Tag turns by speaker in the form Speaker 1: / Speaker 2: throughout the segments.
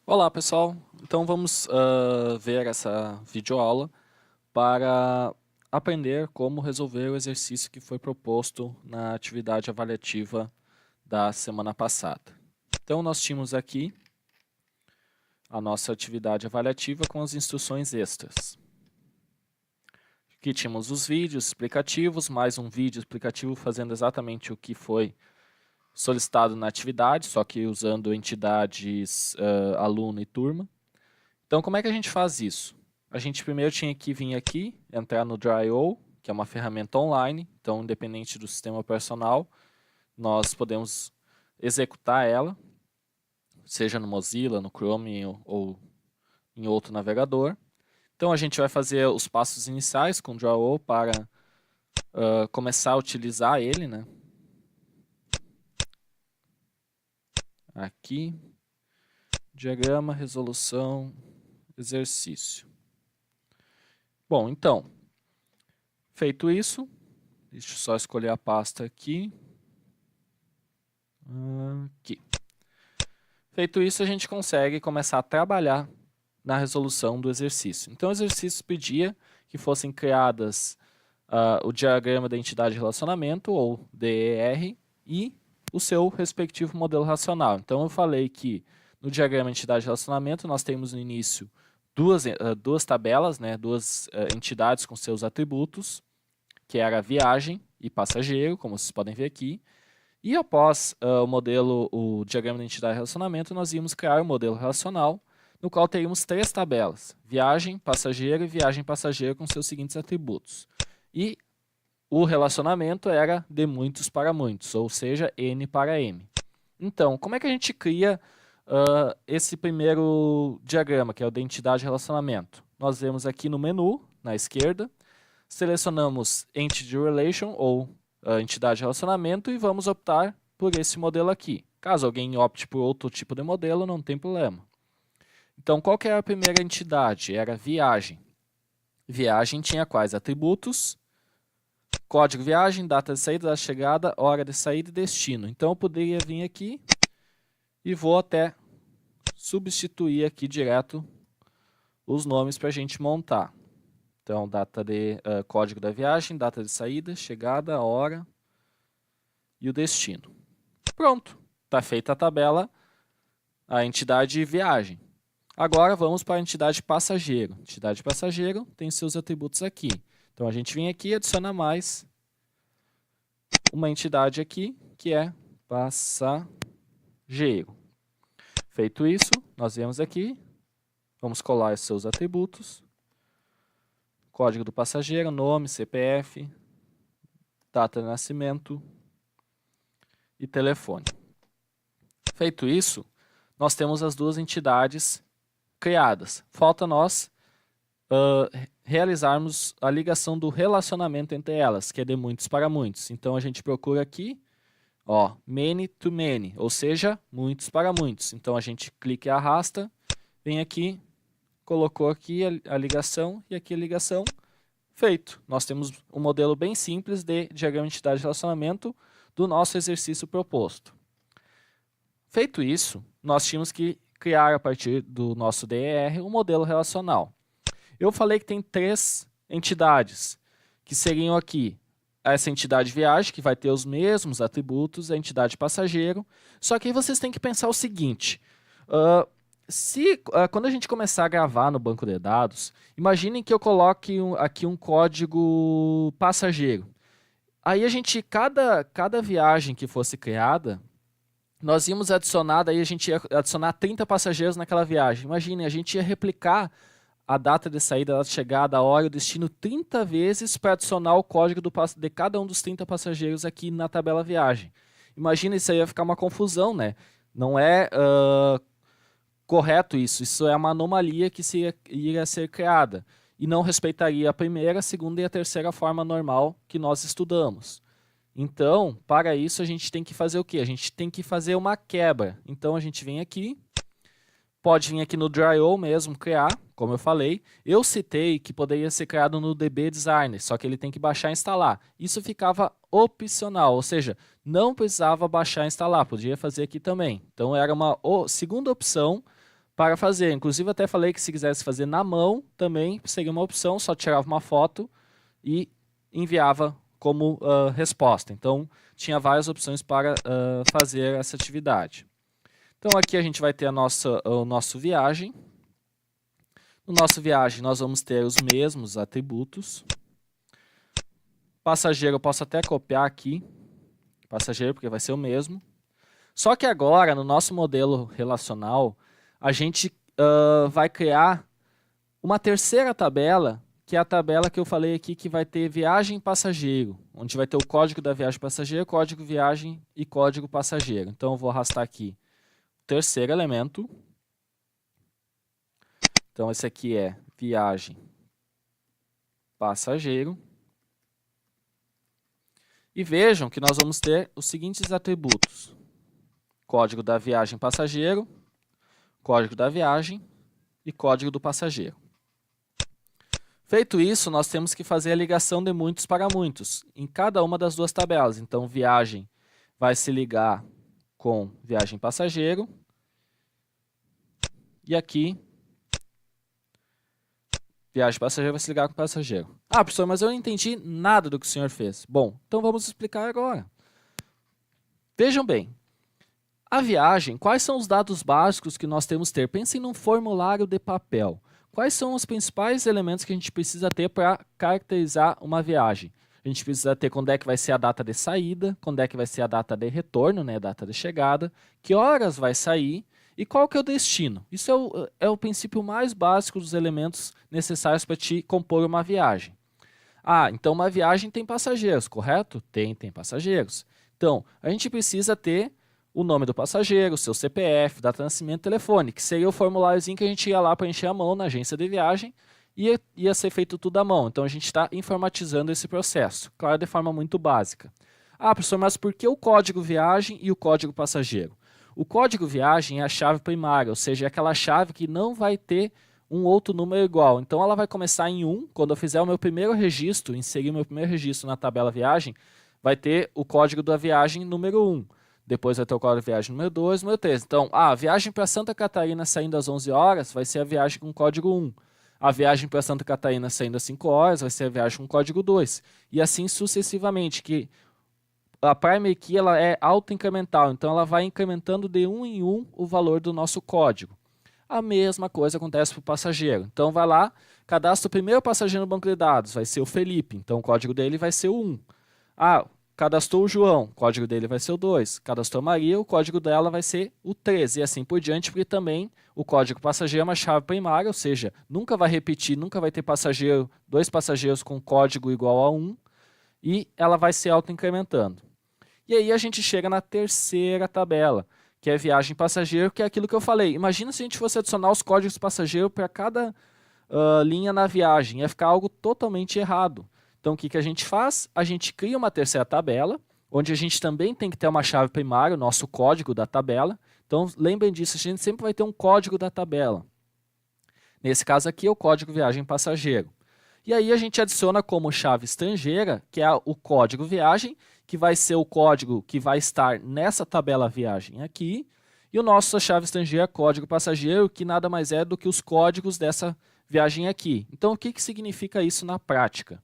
Speaker 1: Olá pessoal, então vamos ver essa videoaula para aprender como resolver o exercício que foi proposto na atividade avaliativa da semana passada. Então nós tínhamos aqui a nossa atividade avaliativa com as instruções extras. Aqui tínhamos os vídeos explicativos, mais um vídeo explicativo fazendo exatamente o que foi solicitado na atividade, só que usando entidades aluno e turma. Então, como é que a gente faz isso? A gente primeiro tinha que vir aqui, entrar no Dry.io, que é uma ferramenta online, então independente do sistema operacional, nós podemos executar ela, seja no Mozilla, no Chrome ou em outro navegador. Então a gente vai fazer os passos iniciais com o Dry.io para começar a utilizar ele, né? Aqui, diagrama, resolução, exercício. Bom, então, feito isso, deixa eu só escolher a pasta aqui. Aqui. Feito isso, a gente consegue começar a trabalhar na resolução do exercício. Então, o exercício pedia que fossem criadas o diagrama da entidade de relacionamento, ou DER, e o seu respectivo modelo racional. Então, eu falei que no diagrama de entidade de relacionamento, nós temos no início duas tabelas, né, duas entidades com seus atributos, que era viagem e passageiro, como vocês podem ver aqui. E após o diagrama de entidade de relacionamento, nós íamos criar o modelo relacional, no qual teríamos três tabelas, viagem, passageiro e viagem passageiro com seus seguintes atributos. E o relacionamento era de muitos para muitos, ou seja, N para M. Então, como é que a gente cria esse primeiro diagrama, que é o de entidade de relacionamento? Nós vemos aqui no menu, na esquerda, selecionamos Entity Relation, ou entidade de relacionamento, e vamos optar por esse modelo aqui. Caso alguém opte por outro tipo de modelo, não tem problema. Então, qual que era a primeira entidade? Era viagem. Viagem tinha quais atributos? Código viagem, data de saída, data de chegada, hora de saída e destino. Então, eu poderia vir aqui e vou até substituir aqui direto os nomes para a gente montar. Então, código da viagem, data de saída, chegada, hora e o destino. Pronto, está feita a tabela, a entidade viagem. Agora vamos para a entidade passageiro. A entidade passageiro tem seus atributos aqui. Então a gente vem aqui e adiciona mais uma entidade aqui, que é passageiro. Feito isso, nós viemos aqui, vamos colar os seus atributos. Código do passageiro, nome, CPF, data de nascimento e telefone. Feito isso, nós temos as duas entidades criadas. Falta nós realizarmos a ligação do relacionamento entre elas, que é de muitos para muitos. Então a gente procura aqui, ó, many to many, ou seja, muitos para muitos. Então a gente clica e arrasta, vem aqui, colocou aqui a ligação e aqui a ligação, feito. Nós temos um modelo bem simples de diagrama de entidade de relacionamento do nosso exercício proposto. Feito isso, nós tínhamos que criar a partir do nosso DER um modelo relacional. Eu falei que tem três entidades, que seriam aqui essa entidade viagem, que vai ter os mesmos atributos, a entidade passageiro, só que aí vocês têm que pensar o seguinte, quando a gente começar a gravar no banco de dados, imaginem que eu coloque aqui um código passageiro. Aí cada viagem que fosse criada, nós íamos adicionar, daí a gente ia adicionar 30 passageiros naquela viagem. Imaginem, a gente ia replicar a data de saída, a data de chegada, a hora e o destino 30 vezes para adicionar o código de cada um dos 30 passageiros aqui na tabela viagem. Imagina, isso aí ia ficar uma confusão, né? Não é correto isso é uma anomalia que iria ser criada e não respeitaria a primeira, a segunda e a terceira forma normal que nós estudamos. Então, para isso a gente tem que fazer o quê? A gente tem que fazer uma quebra. Então a gente vem aqui, pode vir aqui no Dry.io mesmo, criar, como eu falei. Eu citei que poderia ser criado no DB Designer, só que ele tem que baixar e instalar. Isso ficava opcional, ou seja, não precisava baixar e instalar, podia fazer aqui também. Então era uma segunda opção para fazer. Inclusive, até falei que se quisesse fazer na mão, também seria uma opção, só tirava uma foto e enviava como resposta. Então, tinha várias opções para fazer essa atividade. Então, aqui a gente vai ter o nosso viagem. No nosso viagem, nós vamos ter os mesmos atributos. Passageiro, eu posso até copiar aqui. Passageiro, porque vai ser o mesmo. Só que agora, no nosso modelo relacional, a gente vai criar uma terceira tabela, que é a tabela que eu falei aqui, que vai ter viagem passageiro, onde vai ter o código da viagem passageiro, código viagem e código passageiro. Então, eu vou arrastar aqui o terceiro elemento. Então, esse aqui é viagem passageiro. E vejam que nós vamos ter os seguintes atributos. Código da viagem passageiro, código da viagem e código do passageiro. Feito isso, nós temos que fazer a ligação de muitos para muitos em cada uma das duas tabelas. Então, viagem vai se ligar com viagem passageiro. E aqui, viagem passageiro vai se ligar com passageiro. Ah, professor, mas eu não entendi nada do que o senhor fez. Bom, então vamos explicar agora. Vejam bem. A viagem, quais são os dados básicos que nós temos que ter? Pensem num formulário de papel. Quais são os principais elementos que a gente precisa ter para caracterizar uma viagem? A gente precisa ter quando é que vai ser a data de saída, quando é que vai ser a data de retorno, né, a data de chegada, que horas vai sair e qual que é o destino. Isso é o princípio mais básico dos elementos necessários para te compor uma viagem. Ah, então uma viagem tem passageiros, correto? Tem passageiros. Então, a gente precisa ter o nome do passageiro, seu CPF, data de nascimento, telefone, que seria o formuláriozinho que a gente ia lá para encher a mão na agência de viagem e ia ser feito tudo à mão. Então, a gente está informatizando esse processo, claro, de forma muito básica. Ah, professor, mas por que o código viagem e o código passageiro? O código viagem é a chave primária, ou seja, é aquela chave que não vai ter um outro número igual. Então, ela vai começar em 1. Quando eu fizer o meu primeiro registro, inserir o meu primeiro registro na tabela viagem, vai ter o código da viagem número 1. Depois vai ter o código de viagem número 2, número 3. Então, a viagem para Santa Catarina saindo às 11 horas vai ser a viagem com código 1. A viagem para Santa Catarina saindo às 5 horas vai ser a viagem com código 2. E assim sucessivamente, que a primary key ela é auto-incremental, então ela vai incrementando de 1 em 1 o valor do nosso código. A mesma coisa acontece para o passageiro. Então, vai lá, cadastra o primeiro passageiro no banco de dados, vai ser o Felipe, então o código dele vai ser o 1. Ah, cadastrou o João, o código dele vai ser o 2. Cadastrou a Maria, o código dela vai ser o 3. E assim por diante, porque também o código passageiro é uma chave primária, ou seja, nunca vai repetir, nunca vai ter dois passageiros com código igual a 1, e ela vai se auto-incrementando. E aí a gente chega na terceira tabela, que é viagem passageiro, que é aquilo que eu falei. Imagina se a gente fosse adicionar os códigos passageiro para cada linha na viagem, ia ficar algo totalmente errado. Então, o que a gente faz? A gente cria uma terceira tabela, onde a gente também tem que ter uma chave primária, o nosso código da tabela. Então, lembrem disso, a gente sempre vai ter um código da tabela. Nesse caso aqui é o código viagem passageiro. E aí a gente adiciona como chave estrangeira, que é o código viagem, que vai ser o código que vai estar nessa tabela viagem aqui. E o nosso chave estrangeira é código passageiro, que nada mais é do que os códigos dessa viagem aqui. Então, o que significa isso na prática?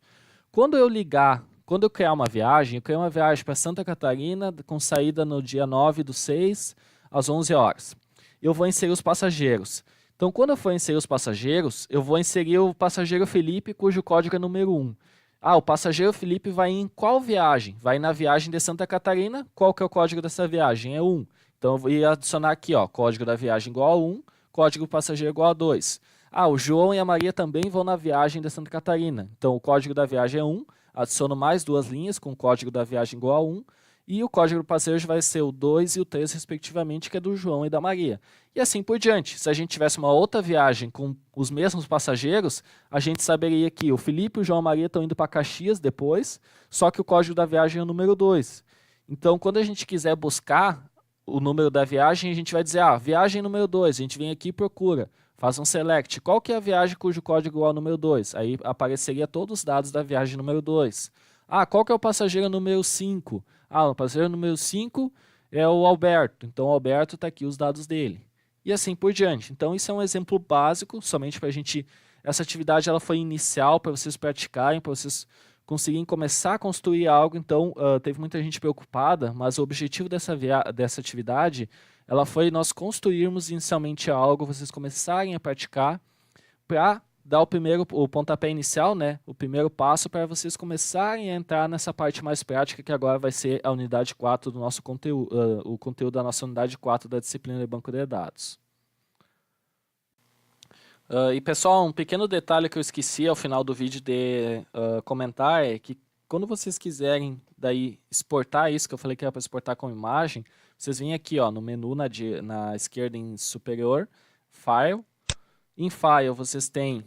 Speaker 1: Quando eu criar uma viagem, eu criei uma viagem para Santa Catarina com saída no dia 9/6 às 11 horas. Eu vou inserir os passageiros. Então, quando eu for inserir os passageiros, eu vou inserir o passageiro Felipe, cujo código é número 1. Ah, o passageiro Felipe vai em qual viagem? Vai na viagem de Santa Catarina. Qual que é o código dessa viagem? É 1. Então, eu vou adicionar aqui, ó, código da viagem igual a 1, código do passageiro igual a 2. Ah, o João e a Maria também vão na viagem de Santa Catarina. Então, o código da viagem é 1, adiciono mais 2 linhas com o código da viagem igual a 1, e o código do passageiro vai ser o 2 e o 3, respectivamente, que é do João e da Maria. E assim por diante. Se a gente tivesse uma outra viagem com os mesmos passageiros, a gente saberia que o Felipe, o João e a Maria estão indo para Caxias depois, só que o código da viagem é o número 2. Então, quando a gente quiser buscar o número da viagem, a gente vai dizer, viagem número 2, a gente vem aqui e procura. Faz um select. Qual que é a viagem cujo código é igual ao número 2? Aí apareceria todos os dados da viagem número 2. Qual que é o passageiro número 5? O passageiro número 5 é o Alberto. Então, o Alberto está aqui os dados dele. e assim por diante. Então isso é um exemplo básico, somente para a gente... Essa atividade ela foi inicial para vocês praticarem, para vocês conseguirem começar a construir algo. Então teve muita gente preocupada, mas o objetivo dessa atividade ela foi nós construirmos inicialmente algo, vocês começarem a praticar para dar o pontapé inicial, né? O primeiro passo para vocês começarem a entrar nessa parte mais prática, que agora vai ser a unidade 4 do nosso conteúdo, o conteúdo da nossa unidade 4 da disciplina de banco de dados. E pessoal, um pequeno detalhe que eu esqueci ao final do vídeo de comentar é que quando vocês quiserem daí exportar isso, que eu falei que era para exportar com imagem, vocês vêm aqui ó, no menu na esquerda em superior, File. Em File vocês têm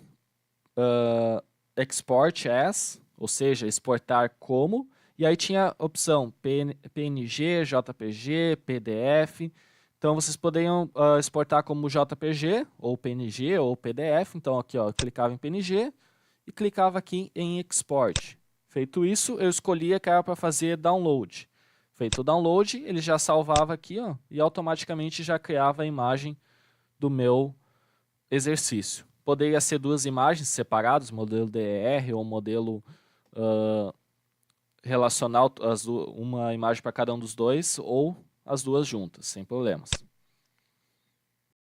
Speaker 1: Export As, ou seja, exportar como, e aí tinha a opção PNG, JPG, PDF. Então vocês poderiam exportar como JPG, ou PNG, ou PDF. Então aqui ó, eu clicava em PNG e clicava aqui em Export. Feito isso, eu escolhia que era para fazer download. Feito o download, ele já salvava aqui ó, e automaticamente já criava a imagem do meu exercício. Poderia ser duas imagens separadas, modelo DER ou modelo relacional, uma imagem para cada um dos dois, ou as duas juntas, sem problemas.